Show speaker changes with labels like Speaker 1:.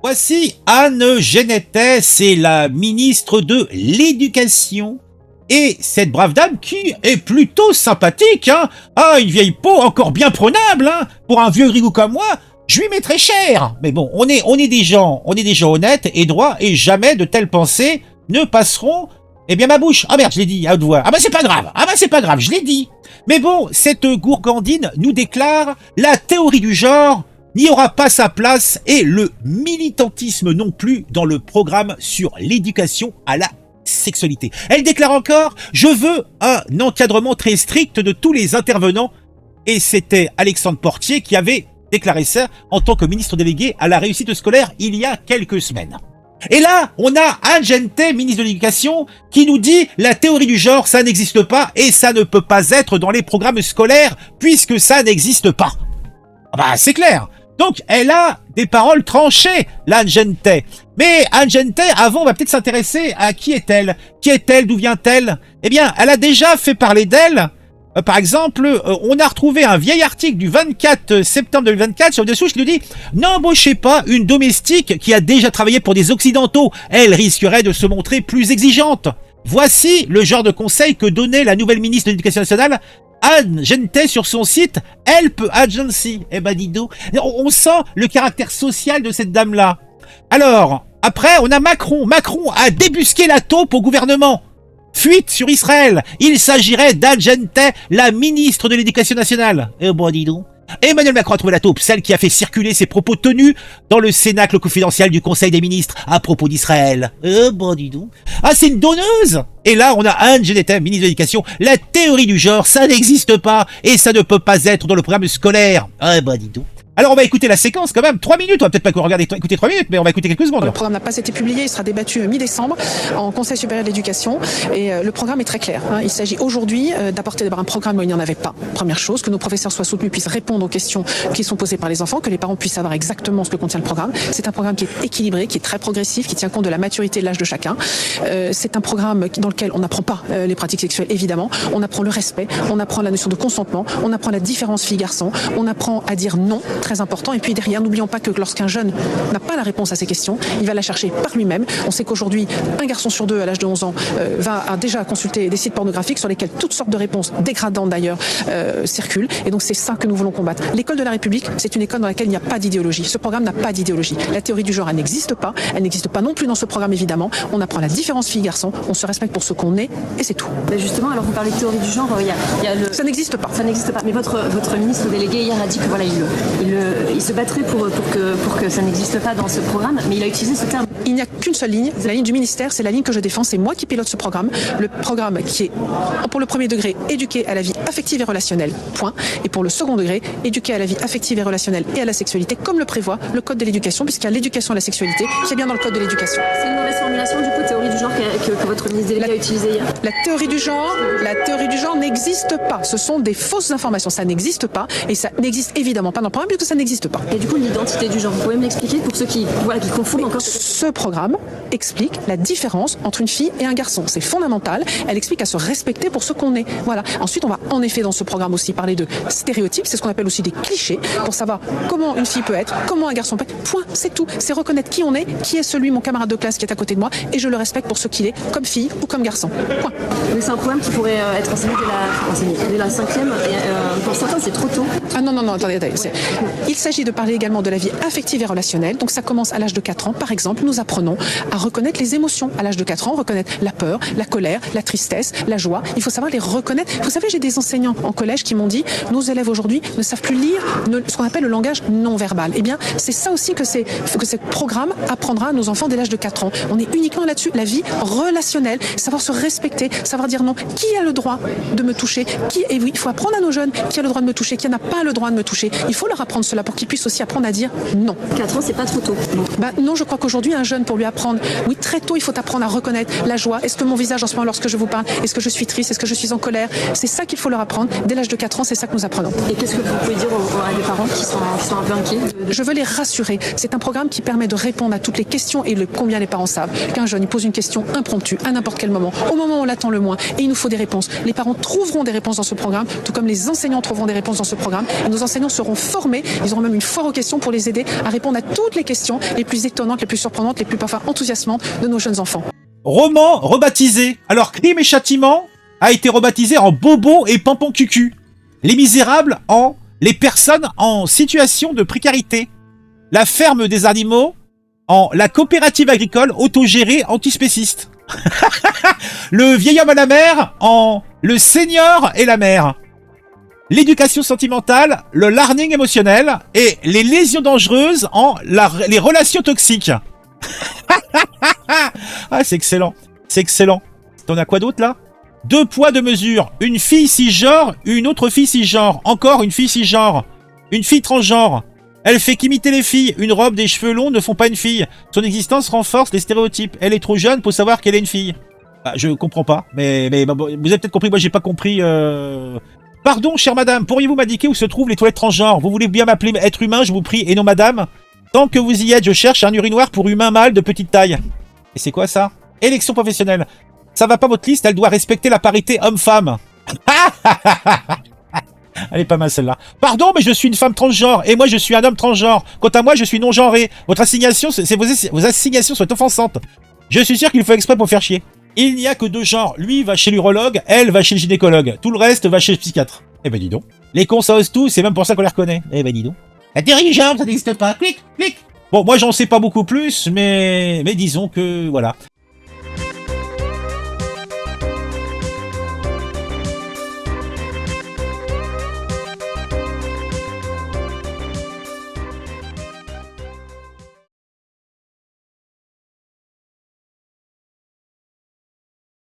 Speaker 1: Voici Anne Genetet, c'est la ministre de l'Éducation. Et cette brave dame qui est plutôt sympathique, hein. Ah, une vieille peau encore bien prenable, hein. Pour un vieux grigou comme moi, je lui mettrais cher. Mais bon, on est des gens honnêtes et droits, et jamais de telles pensées ne passeront, eh bien, ma bouche. Ah merde, je l'ai dit à haute voix. Ah bah c'est pas grave, je l'ai dit. Mais bon, cette gourgandine nous déclare la théorie du genre n'y aura pas sa place et le militantisme non plus dans le programme sur l'éducation à la sexualité. Elle déclare encore « Je veux un encadrement très strict de tous les intervenants » et c'était Alexandre Portier qui avait déclaré ça en tant que ministre délégué à la réussite scolaire il y a quelques semaines. Et là, on a Anne Genetet, ministre de l'Éducation, qui nous dit « La théorie du genre, ça n'existe pas et ça ne peut pas être dans les programmes scolaires puisque ça n'existe pas. » Ah bah c'est clair. Donc elle a des paroles tranchées, l'Anne Genetet. Mais Anne Genetet, avant, on va peut-être s'intéresser à qui est-elle. Qui est-elle? D'où vient-elle? Eh bien, elle a déjà fait parler d'elle. Par exemple, on a retrouvé un vieil article du 24 septembre 2024 sur dessous qui nous dit « N'embauchez pas une domestique qui a déjà travaillé pour des Occidentaux. Elle risquerait de se montrer plus exigeante. » Voici le genre de conseil que donnait la nouvelle ministre de l'Éducation nationale Anne Genetet sur son site Help Agency. Eh ben dis donc, on sent le caractère social de cette dame-là. Alors, après, on a Macron. Macron a débusqué la taupe au gouvernement. Fuite sur Israël. Il s'agirait d'Anne Genetet, la ministre de l'Éducation nationale. Eh ben dis donc. Emmanuel Macron a trouvé la taupe, celle qui a fait circuler ses propos tenus dans le cénacle confidentiel du Conseil des ministres à propos d'Israël. Bon, dis donc. Ah, c'est une donneuse. Et là, on a Anne Genetet, ministre de l'Éducation. La théorie du genre, ça n'existe pas et ça ne peut pas être dans le programme scolaire. Ah, bah, dis donc. Alors on va écouter la séquence quand même, 3 minutes, on va peut-être pas écouter 3 minutes, mais on va écouter quelques secondes.
Speaker 2: Le programme n'a pas été publié, il sera débattu mi-décembre en Conseil supérieur de l'éducation et le programme est très clair. Il s'agit aujourd'hui d'apporter un programme où il n'y en avait pas. Première chose, que nos professeurs soient soutenus, puissent répondre aux questions qui sont posées par les enfants, que les parents puissent savoir exactement ce que contient le programme. C'est un programme qui est équilibré, qui est très progressif, qui tient compte de la maturité et de l'âge de chacun. C'est un programme dans lequel on n'apprend pas les pratiques sexuelles, évidemment. On apprend le respect, on apprend la notion de consentement, on apprend la différence fille-garçon, on apprend à dire non, très important. Et puis derrière, n'oublions pas que lorsqu'un jeune n'a pas la réponse à ces questions, il va la chercher par lui-même. On sait qu'aujourd'hui, un garçon sur deux à l'âge de 11 ans a déjà consulté des sites pornographiques sur lesquels toutes sortes de réponses dégradantes d'ailleurs circulent. Et donc c'est ça que nous voulons combattre. L'école de la République, c'est une école dans laquelle il n'y a pas d'idéologie. Ce programme n'a pas d'idéologie. La théorie du genre, elle n'existe pas. Elle n'existe pas non plus dans ce programme, évidemment. On apprend la différence fille-garçon, on se respecte pour ce qu'on est et c'est tout.
Speaker 3: Mais justement, alors vous parlez de théorie du genre, il y a le...
Speaker 2: Ça n'existe pas.
Speaker 3: Ça n'existe pas. Mais votre ministre délégué hier a dit que voilà, il se battrait pour que ça n'existe pas dans ce programme, mais il a utilisé ce terme.
Speaker 2: Il n'y a qu'une seule ligne, la ligne du ministère, c'est la ligne que je défends, c'est moi qui pilote ce programme. Le programme qui est, pour le premier degré, éduquer à la vie affective et relationnelle, point. Et pour le second degré, éduquer à la vie affective et relationnelle et à la sexualité, comme le prévoit le Code de l'éducation, puisqu'il y a l'éducation à la sexualité, qui est bien dans le Code de l'éducation.
Speaker 3: C'est une mauvaise formulation, du coup, théorie du genre que votre ministre délégué a utilisée hier.
Speaker 2: La théorie du genre n'existe pas. Ce sont des fausses informations. Ça n'existe pas. Et ça n'existe évidemment pas dans le programme, puisque ça n'existe pas.
Speaker 3: Et du coup, l'identité du genre, vous pouvez me l'expliquer pour ceux qui confondent encore?
Speaker 2: Ce programme explique la différence entre une fille et un garçon. C'est fondamental. Elle explique à se respecter pour ce qu'on est. Voilà. Ensuite, on va en effet dans ce programme aussi parler de stéréotypes. C'est ce qu'on appelle aussi des clichés pour savoir comment une fille peut être, comment un garçon peut être. Point. C'est tout. C'est reconnaître qui on est, qui est celui, mon camarade de classe qui est à côté de moi, et je le respecte pour ce qu'il est, comme fille ou comme garçon. Point.
Speaker 3: Mais c'est un programme qui pourrait être enseigné dès la 5e. Et pour certains, c'est trop tôt.
Speaker 2: Ah non, attendez. Il s'agit de parler également de la vie affective et relationnelle. Donc ça commence à l'âge de 4 ans. Par exemple, nous apprenons à reconnaître les émotions. À l'âge de 4 ans, reconnaître la peur, la colère, la tristesse, la joie. Il faut savoir les reconnaître. Vous savez, j'ai des enseignants en collège qui m'ont dit « Nos élèves aujourd'hui ne savent plus lire ce qu'on appelle le langage non verbal ». Eh bien, c'est ça aussi que ce programme apprendra à nos enfants dès l'âge de 4 ans. On est uniquement là-dessus. La vie relationnelle, savoir se respecter, savoir dire non. Qui a le droit de me toucher? Et oui, il faut apprendre à nos jeunes qui a le droit de me toucher, qui n'a pas le droit de me toucher. Il faut leur apprendre cela pour qu'ils puissent aussi apprendre à dire non.
Speaker 3: 4 ans, c'est pas trop tôt.
Speaker 2: Non, je crois qu'aujourd'hui, un jeune, pour lui apprendre, oui, très tôt, il faut apprendre à reconnaître la joie. Est-ce que mon visage, en ce moment, lorsque je vous parle, est-ce que je suis triste? Est-ce que je suis en colère? C'est ça qu'il faut leur apprendre. Dès l'âge de 4 ans, c'est ça que nous apprenons.
Speaker 3: Et qu'est-ce que vous pouvez dire à des parents qui sont un peu inquiets?
Speaker 2: Je veux les rassurer. C'est un programme qui permet de répondre à toutes les questions et combien les parents savent qu'un jeune, il pose une question impromptue, à n'importe quel moment, au moment où on l'attend le moins, et il nous faut des réponses. Les parents trouveront des réponses dans ce programme, tout comme les enseignants trouveront des réponses dans ce programme, Et nos enseignants seront formés, ils auront même une foire aux questions pour les aider à répondre à toutes les questions les plus étonnantes, les plus surprenantes, les plus parfois enthousiasmantes de nos jeunes enfants.
Speaker 1: Roman rebaptisé. Alors, Crime et Châtiment a été rebaptisé en Bobo et Pampon Cucu. Les Misérables en Les personnes en situation de précarité. La ferme des animaux en La coopérative agricole autogérée antispéciste. Le vieil homme à la mer en Le seigneur et la mer. L'éducation sentimentale, le learning émotionnel et les lésions dangereuses en les relations toxiques. Ah, c'est excellent. C'est excellent. T'en as quoi d'autre là? 2 poids, 2 mesures. Une fille cisgenre, une autre fille cisgenre. Encore une fille cisgenre. Une fille transgenre. Elle fait qu'imiter les filles. Une robe, des cheveux longs ne font pas une fille. Son existence renforce les stéréotypes. Elle est trop jeune pour savoir qu'elle est une fille. Ah, je comprends pas. Mais vous avez peut-être compris. Moi, j'ai pas compris. Pardon, chère madame, pourriez-vous m'indiquer où se trouvent les toilettes transgenres? Vous voulez bien m'appeler être humain, je vous prie, et non madame? Tant que vous y êtes, je cherche un urinoir pour humain mâle de petite taille. Et c'est quoi ça? Élection professionnelle. Ça va pas votre liste, elle doit respecter la parité homme-femme. Elle est pas mal celle-là. Pardon, mais je suis une femme transgenre, et moi je suis un homme transgenre. Quant à moi, je suis non-genré. Votre assignation, vos assignations sont offensantes. Je suis sûr qu'il faut exprès pour faire chier. Il n'y a que 2 genres. Lui va chez l'urologue, elle va chez le gynécologue. Tout le reste va chez le psychiatre. Eh ben dis donc. Les cons ça ose tout, c'est même pour ça qu'on les reconnaît. Eh ben dis donc. La dirigeante, ça n'existe pas. Clic, clic. Bon, moi j'en sais pas beaucoup plus, mais disons que voilà.